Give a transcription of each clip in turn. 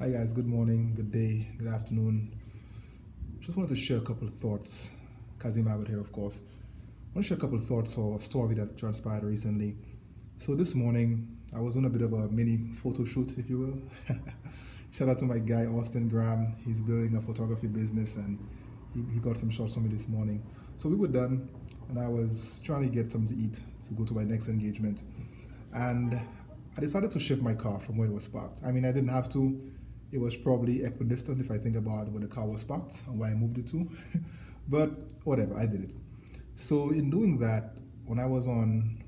Hi guys, good morning, good day, good afternoon. Just wanted to share a couple of thoughts. Kazim Abbott here, of course. I want to share a couple of thoughts or a story that transpired recently. So this morning, I was on a bit of a mini photo shoot, if you will. Shout out to my guy, Austin Graham. He's building a photography business and he got some shots for me this morning. So we were done and I was trying to get something to eat to go to my next engagement. And I decided to shift my car from where it was parked. I mean, I didn't have to. It was probably equidistant if I think about where the car was parked and where I moved it to. But whatever, I did it. So in doing that, when I was on,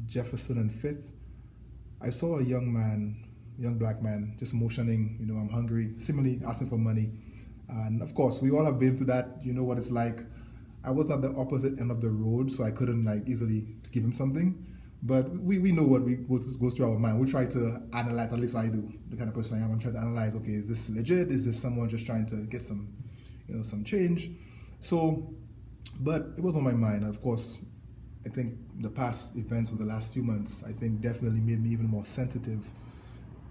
Jefferson and Fifth, I saw a young black man, just motioning, I'm hungry, seemingly asking for money. And of course, we all have been through that. You know what it's like. I was at the opposite end of the road, so I couldn't easily give him something. But we know what goes through our mind. We try to analyze, at least I do, the kind of person I am. I'm trying to analyze, okay, is this legit? Is this someone just trying to get some, some change? So, but it was on my mind. And of course, I think the past events of the last few months, I think definitely made me even more sensitive,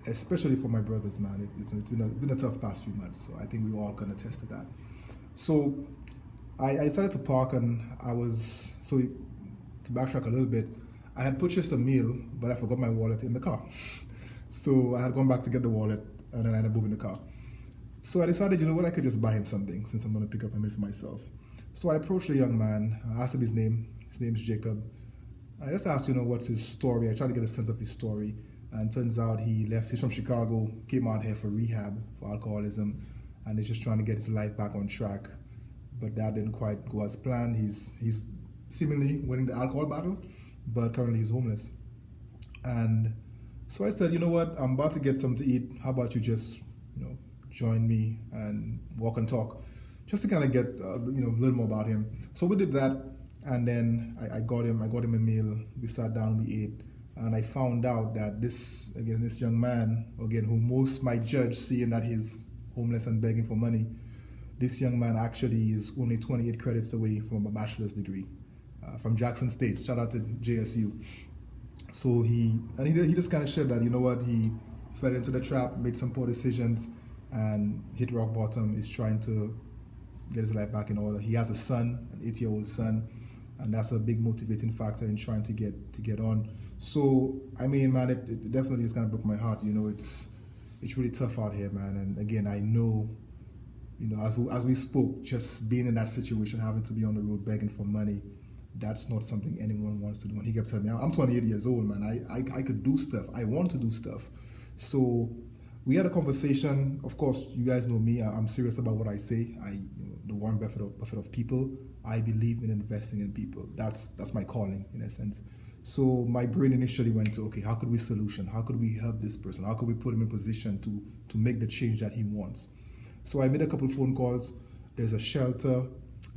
especially for my brothers, man. It's been a tough past few months. So I think we all can attest to that. So I decided to park and to backtrack a little bit, I had purchased a meal, but I forgot my wallet in the car. So I had gone back to get the wallet, and then I ended up moving the car. So I decided, I could just buy him something since I'm going to pick up a meal for myself. So I approached the young man, I asked him his name. His name's Jacob. I just asked, what's his story. I tried to get a sense of his story. And turns out he's from Chicago, came out here for rehab, for alcoholism, and he's just trying to get his life back on track. But that didn't quite go as planned. He's seemingly winning the alcohol battle, but currently he's homeless. And so I said, you know what, I'm about to get something to eat. How about you just, join me and walk and talk, just to kind of get, a little more about him. So we did that, and then I got him a meal. We sat down, we ate, and I found out that this young man, who most might judge seeing that he's homeless and begging for money, this young man actually is only 28 credits away from a bachelor's degree. From Jackson State. Shout out to JSU. So he just kind of shared that, he fell into the trap, made some poor decisions, and hit rock bottom. Is trying to get his life back in order. He has a son, an 8-year-old son, and that's a big motivating factor in trying to get on. So I mean, man, it definitely just kind of broke my heart. It's really tough out here, man. And again, I know, as we spoke, just being in that situation, having to be on the road begging for money, that's not something anyone wants to do. And he kept telling me, I'm 28 years old, man. I could do stuff. I want to do stuff. So we had a conversation. Of course, you guys know me. I'm serious about what I say. The Warren Buffett of people. I believe in investing in people. That's my calling, in a sense. So my brain initially went to, okay, how could we solution? How could we help this person? How could we put him in position to make the change that he wants? So I made a couple of phone calls. There's a shelter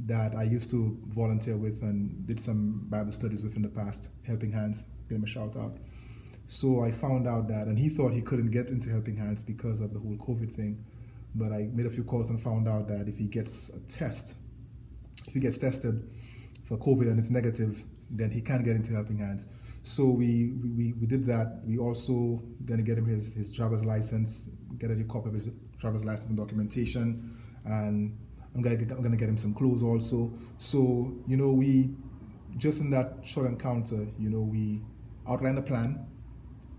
that I used to volunteer with and did some Bible studies with in the past, Helping Hands, give him a shout out. So I found out that, and he thought he couldn't get into Helping Hands because of the whole COVID thing, but I made a few calls and found out that if he gets tested for COVID and it's negative, then he can't get into Helping Hands. So we did that. We also gonna get him his driver's license, get a copy of his driver's license and documentation, and I'm gonna get him some clothes also. So we just in that short encounter, we outlined a plan,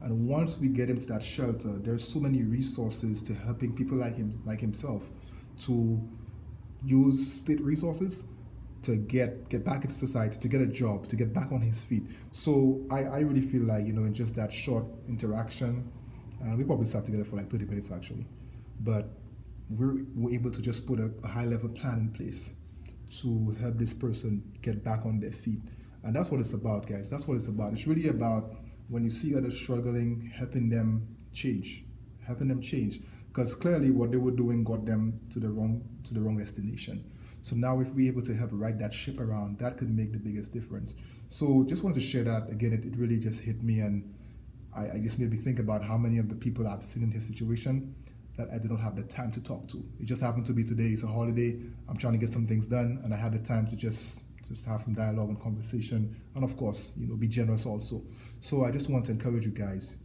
and once we get him to that shelter, there's so many resources to helping people like himself, to use state resources to get back into society, to get a job, to get back on his feet. So I really feel like in just that short interaction, and we probably sat together for 30 minutes actually, but we're able to just put a high-level plan in place to help this person get back on their feet. And that's what it's about, guys. That's what it's about. It's really about, when you see others struggling, helping them change. Because clearly what they were doing got them to the wrong destination. So now if we're able to help right that ship around, that could make the biggest difference. So just wanted to share that. Again, it really just hit me, and I just made me think about how many of the people I've seen in his situation that I did not have the time to talk to. It just happened to be today. It's a holiday. I'm trying to get some things done, and I had the time to just have some dialogue and conversation, and of course, be generous also. So I just want to encourage you guys.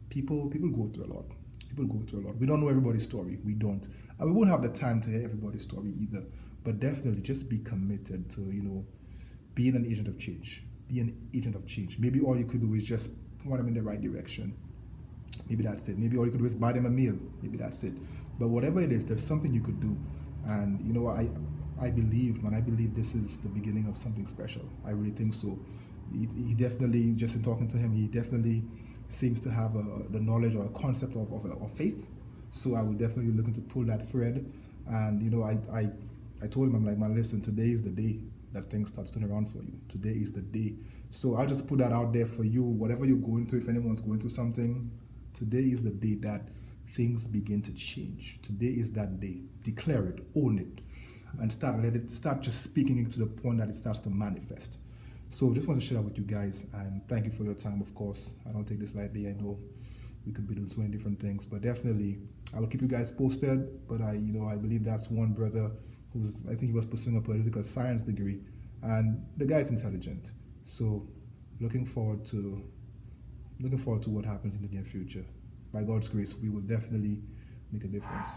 People go through a lot. People go through a lot. We don't know everybody's story. We don't. And we won't have the time to hear everybody's story either. But definitely just be committed to, being an agent of change. Be an agent of change. Maybe all you could do is just point them in the right direction. Maybe that's it. Maybe all you could do is buy them a meal. Maybe that's it. But whatever it is, there's something you could do. And you know what? I believe, man, I believe this is the beginning of something special. I really think so. He definitely, just in talking to him, he definitely seems to have the knowledge or a concept of faith. So I will definitely be looking to pull that thread. And I told him, I'm like, man, listen, today is the day that things start turning around for you. Today is the day. So I'll just put that out there for you. Whatever you're going through, if anyone's going through something, today is the day that things begin to change. Today is that day. Declare it, own it, and start just speaking it to the point that it starts to manifest. So just want to share that with you guys, and thank you for your time. Of course, I don't take this lightly. I know we could be doing so many different things, but definitely I will keep you guys posted. But I believe that's one brother I think he was pursuing a political science degree, and the guy's intelligent. So looking forward to what happens in the near future. By God's grace, we will definitely make a difference.